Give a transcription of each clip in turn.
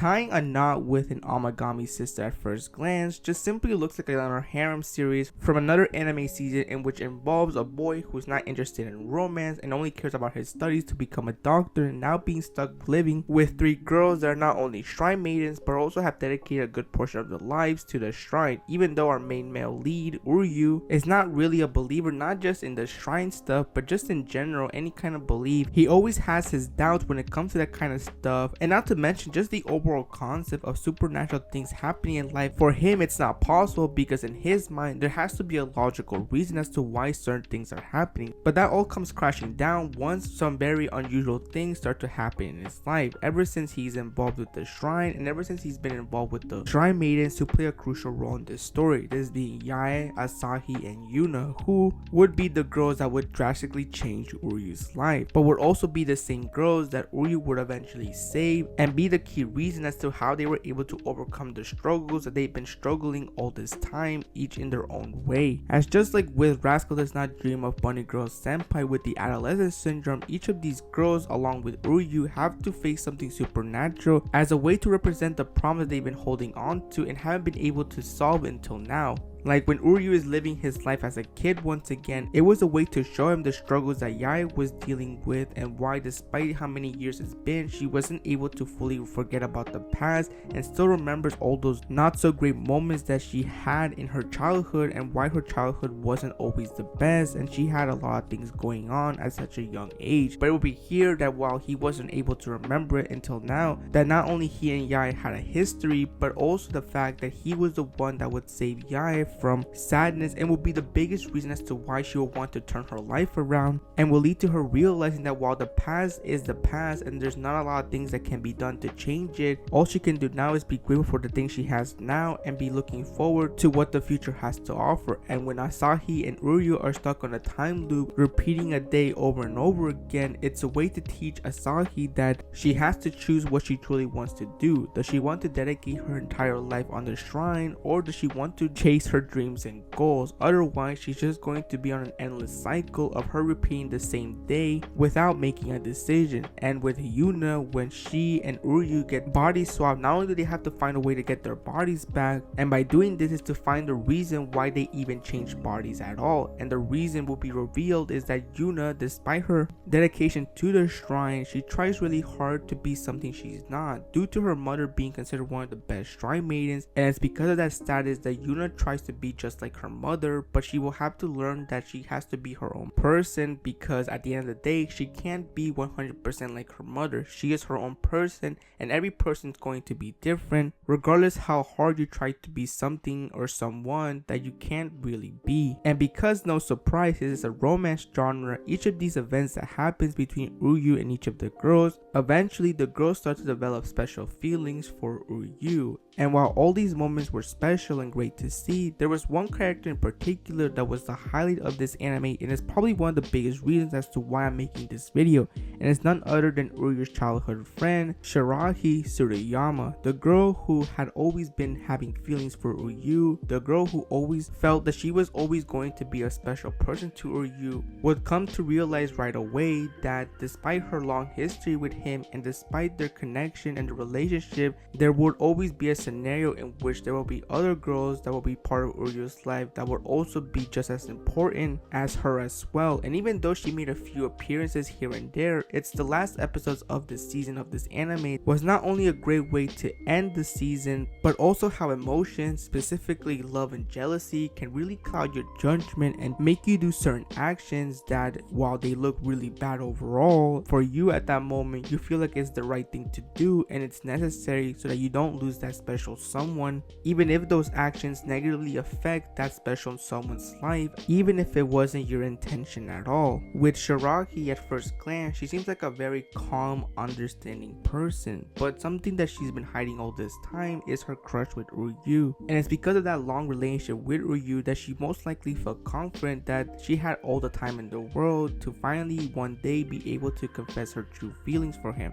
tying a knot with an Amagami sister at first glance just simply looks like another harem series from another anime season in which involves a boy who's not interested in romance and only cares about his studies to become a doctor, and now being stuck living with 3 girls that are not only shrine maidens but also have dedicated a good portion of their lives to the shrine, even though our main male lead, Uryu, is not really a believer, not just in the shrine stuff but just in general, any kind of belief. He always has his doubts when it comes to that kind of stuff, and not to mention just the overall concept of supernatural things happening in life. For him, it's not possible because in his mind there has to be a logical reason as to why certain things are happening, but that all comes crashing down once some very unusual things start to happen in his life. Ever since he's involved with the shrine, and ever since he's been involved with the shrine maidens who play a crucial role in this story, this being Yae, Asahi, and Yuna, who would be the girls that would drastically change Uryu's life, but would also be the same girls that Uryu would eventually save and be the key reason as to how they were able to overcome the struggles that they've been struggling all this time, each in their own way. As just like with Rascal Does Not Dream of Bunny Girl Senpai with the adolescent syndrome, each of these girls along with Uryu have to face something supernatural as a way to represent the promise they've been holding on to and haven't been able to solve until now. Like when Uryu is living his life as a kid once again, it was a way to show him the struggles that Yae was dealing with and why, despite how many years it's been, she wasn't able to fully forget about the past and still remembers all those not so great moments that she had in her childhood, and why her childhood wasn't always the best and she had a lot of things going on at such a young age. But it will be here that while he wasn't able to remember it until now, that not only he and Yae had a history, but also the fact that he was the one that would save Yae from sadness and will be the biggest reason as to why she will want to turn her life around, and will lead to her realizing that while the past is the past and there's not a lot of things that can be done to change it, all she can do now is be grateful for the things she has now and be looking forward to what the future has to offer. And when Asahi and Uryu are stuck on a time loop repeating a day over and over again, it's a way to teach Asahi that she has to choose what she truly wants to do. Does she want to dedicate her entire life on the shrine, or does she want to chase her dreams and goals? Otherwise, she's just going to be on an endless cycle of her repeating the same day without making a decision. And with Yuna, when she and Uryu get body swapped, not only do they have to find a way to get their bodies back, and by doing this is to find the reason why they even changed bodies at all. And the reason will be revealed is that Yuna, despite her dedication to the shrine, she tries really hard to be something she's not, due to her mother being considered one of the best shrine maidens, and it's because of that status that Yuna tries to be just like her mother, but she will have to learn that she has to be her own person, because at the end of the day she can't be 100% like her mother. She is her own person, and every person is going to be different regardless how hard you try to be something or someone that you can't really be. And because, no surprise, it is a romance genre, each of these events that happens between Uryu and each of the girls, eventually the girls start to develop special feelings for Uryu. And while all these moments were special and great to see, there was one character in particular that was the highlight of this anime, and it's probably one of the biggest reasons as to why I'm making this video, and it's none other than Uryu's childhood friend, Sharah Tsuruyama, the girl who had always been having feelings for Uryu, the girl who always felt that she was always going to be a special person to Uryu, would come to realize right away that despite her long history with him and despite their connection and the relationship, there would always be a scenario in which there will be other girls that will be part of Uryu's life that will also be just as important as her as well. And even though she made a few appearances here and there, it's the last episodes of this season of this anime was not only a great way to end the season, but also how emotions, specifically love and jealousy, can really cloud your judgment and make you do certain actions that, while they look really bad overall, for you at that moment you feel like it's the right thing to do and it's necessary so that you don't lose that special someone, even if those actions negatively affect that special someone's life, even if it wasn't your intention at all. With Sharaki, at first glance, she seems like a very calm, understanding person, but something that she's been hiding all this time is her crush with Uryu, and it's because of that long relationship with Uryu that she most likely felt confident that she had all the time in the world to finally one day be able to confess her true feelings for him.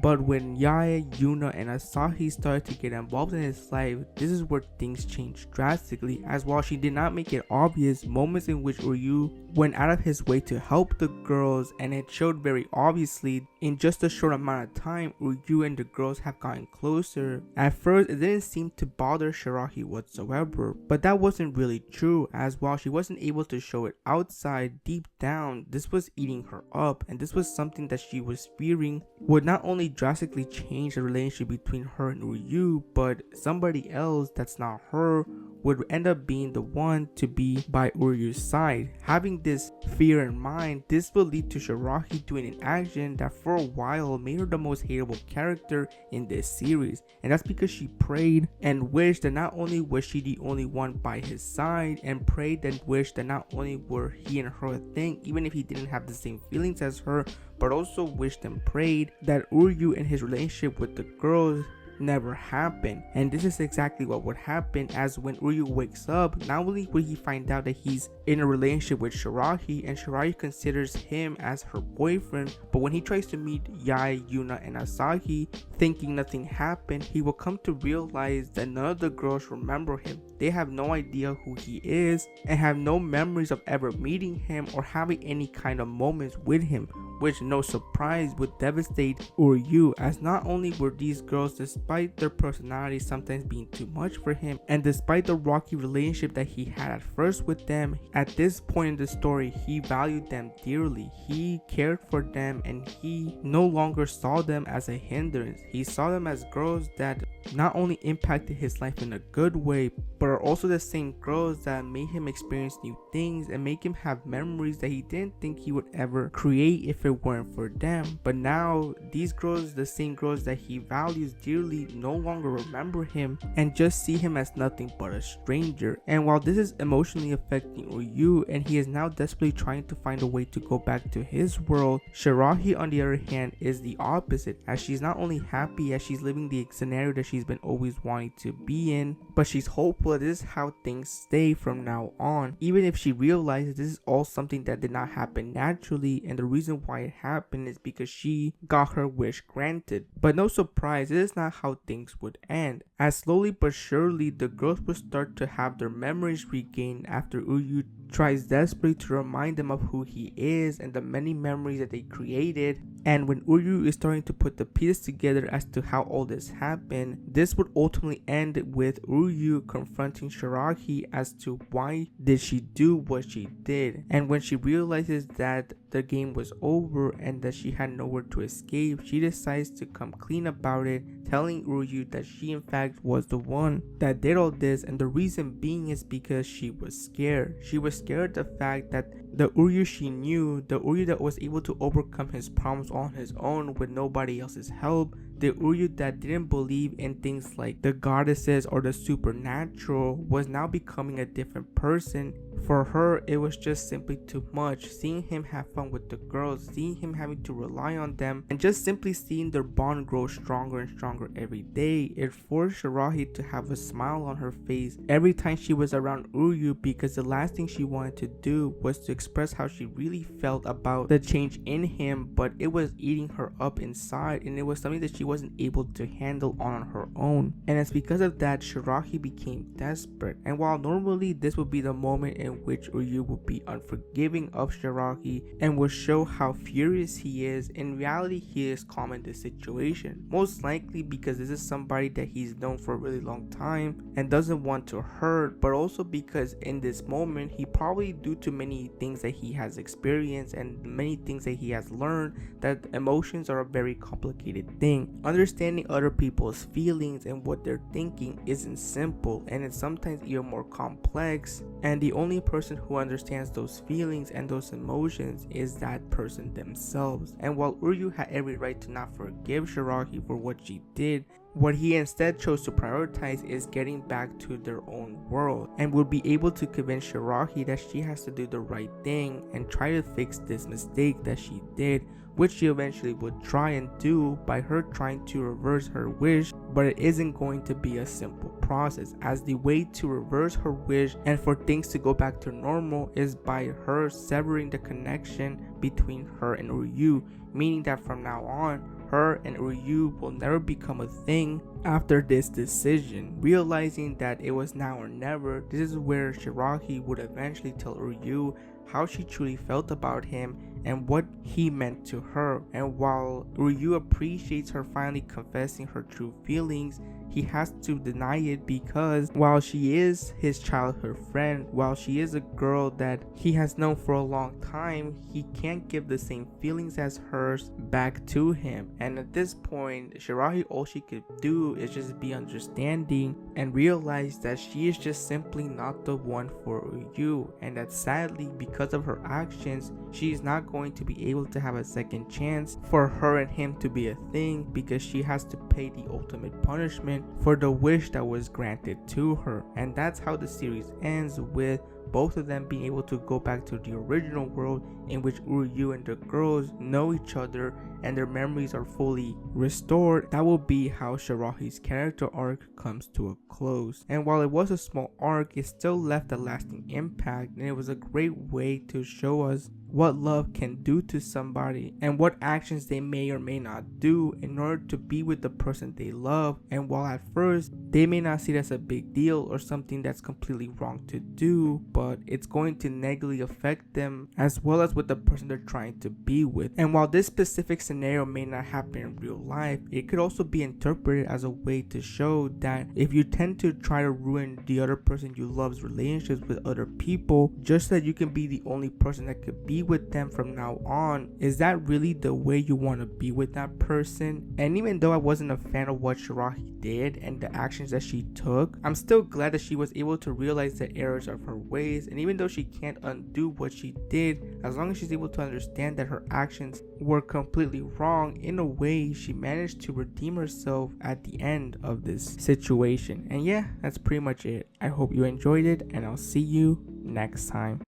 But when Yae, Yuna, and Asahi started to get involved in his life, this is where things changed drastically. perfectly, as while she did not make it obvious, moments in which Uryu went out of his way to help the girls, and it showed very obviously in just a short amount of time Uryu and the girls have gotten closer. At first it didn't seem to bother Shirahi whatsoever, but that wasn't really true, as while she wasn't able to show it outside, deep down this was eating her up, and this was something that she was fearing would not only drastically change the relationship between her and Uryu, but somebody else that's not her would end up being the one to be by Uryu's side. Having this fear in mind, this will lead to Shirahi doing an action that for a while made her the most hateable character in this series, and that's because she prayed and wished that not only was she the only one by his side, and prayed and wished that not only were he and her a thing, even if he didn't have the same feelings as her, but also wished and prayed that Uryu and his relationship with the girls never happened. And this is exactly what would happen, as when Uryu wakes up, not only will he find out that he's in a relationship with Shirahi and Shirahi considers him as her boyfriend, but when he tries to meet Yae, Yuna, and Asahi thinking nothing happened, he will come to realize that none of the girls remember him. They have no idea who he is and have no memories of ever meeting him or having any kind of moments with him, which no surprise would devastate Uryu, as not only were these girls, despite their personalities sometimes being too much for him, and despite the rocky relationship that he had at first with them, at this point in the story he valued them dearly. He cared for them and he no longer saw them as a hindrance. He saw them as girls that not only impacted his life in a good way, but are also the same girls that made him experience new things and make him have memories that he didn't think he would ever create if it weren't for them. But now these girls, the same girls that he values dearly, no longer remember him and just see him as nothing but a stranger. And while this is emotionally affecting Uryu and he is now desperately trying to find a way to go back to his world, Shirahi on the other hand is the opposite, as she's not only happy as she's living the scenario that she's been always wanting to be in, but she's hopeful that this is how things stay from now on, even if she realizes this is all something that did not happen naturally, and the reason why it happened is because she got her wish granted. But no surprise, this is not how things would end, as slowly but surely the girls will start to have their memories regained after Uryu tries desperately to remind them of who he is and the many memories that they created. And when Uryu is starting to put the pieces together as to how all this happened, this would ultimately end with Uryu confronting Shirahi as to why did she do what she did. And when she realizes that the game was over and that she had nowhere to escape, she decides to come clean about it, telling Uryu that she in fact was the one that did all this, and the reason being is because she was scared. She was scared of the fact that the Uryu she knew, the Uryu that was able to overcome his problems on his own with nobody else's help, the Uryu that didn't believe in things like the goddesses or the supernatural, was now becoming a different person. For her, it was just simply too much. Seeing him have fun with the girls, seeing him having to rely on them, and just simply seeing their bond grow stronger and stronger every day, it forced Shirahi to have a smile on her face every time she was around Uryu, because the last thing she wanted to do was to express how she really felt about the change in him, but it was eating her up inside, and it was something that she wasn't able to handle on her own. And it's because of that Shirahi became desperate. And while normally this would be the moment in which Uryu would be unforgiving of Shirahi and would show how furious he is, in reality he is calm in this situation, most likely because this is somebody that he's known for a really long time and doesn't want to hurt, but also because in this moment he probably, due to many things that he has experienced and many things that he has learned, that emotions are a very complicated thing. Understanding other people's feelings and what they're thinking isn't simple, and it's sometimes even more complex, and the only person who understands those feelings and those emotions is that person themselves. And while Uryu had every right to not forgive Shirahi for what she did, what he instead chose to prioritize is getting back to their own world, and would be able to convince Shirahi that she has to do the right thing and try to fix this mistake that she did, which she eventually would try and do by her trying to reverse her wish. But it isn't going to be a simple process, as the way to reverse her wish and for things to go back to normal is by her severing the connection between her and Uryu, meaning that from now on her and Ryu will never become a thing after this decision. Realizing that it was now or never, this is where Shirahi would eventually tell Ryu how she truly felt about him and what he meant to her. And while Ryu appreciates her finally confessing her true feelings, he has to deny it because while she is his childhood friend, while she is a girl that he has known for a long time, he can't give the same feelings as hers back to him. And at this point, Shirahi, all she could do is just be understanding and realize that she is just simply not the one for Ryu, and that sadly, because of her actions, she is not going to be able to have a second chance for her and him to be a thing, because she has to pay the ultimate punishment for the wish that was granted to her. And that's how the series ends, with both of them being able to go back to the original world in which Ryu and the girls know each other and their memories are fully restored. That will be how Shirahi's character arc comes to a close. And while it was a small arc, it still left a lasting impact, and it was a great way to show us what love can do to somebody and what actions they may or may not do in order to be with the person they love. And while at first they may not see it as a big deal or something that's completely wrong to do, but it's going to negatively affect them as well as with the person they're trying to be with. And while this specific scenario may not happen in real life, it could also be interpreted as a way to show that if you tend to try to ruin the other person you love's relationships with other people just so that you can be the only person that could be with them from now on, is that really the way you want to be with that person? And even though I wasn't a fan of what Shirahi did and the actions that she took, I'm still glad that she was able to realize the errors of her ways. And even though she can't undo what she did, as long as she's able to understand that her actions were completely wrong, in a way she managed to redeem herself at the end of this situation. And yeah, that's pretty much it. I hope you enjoyed it, and I'll see you next time.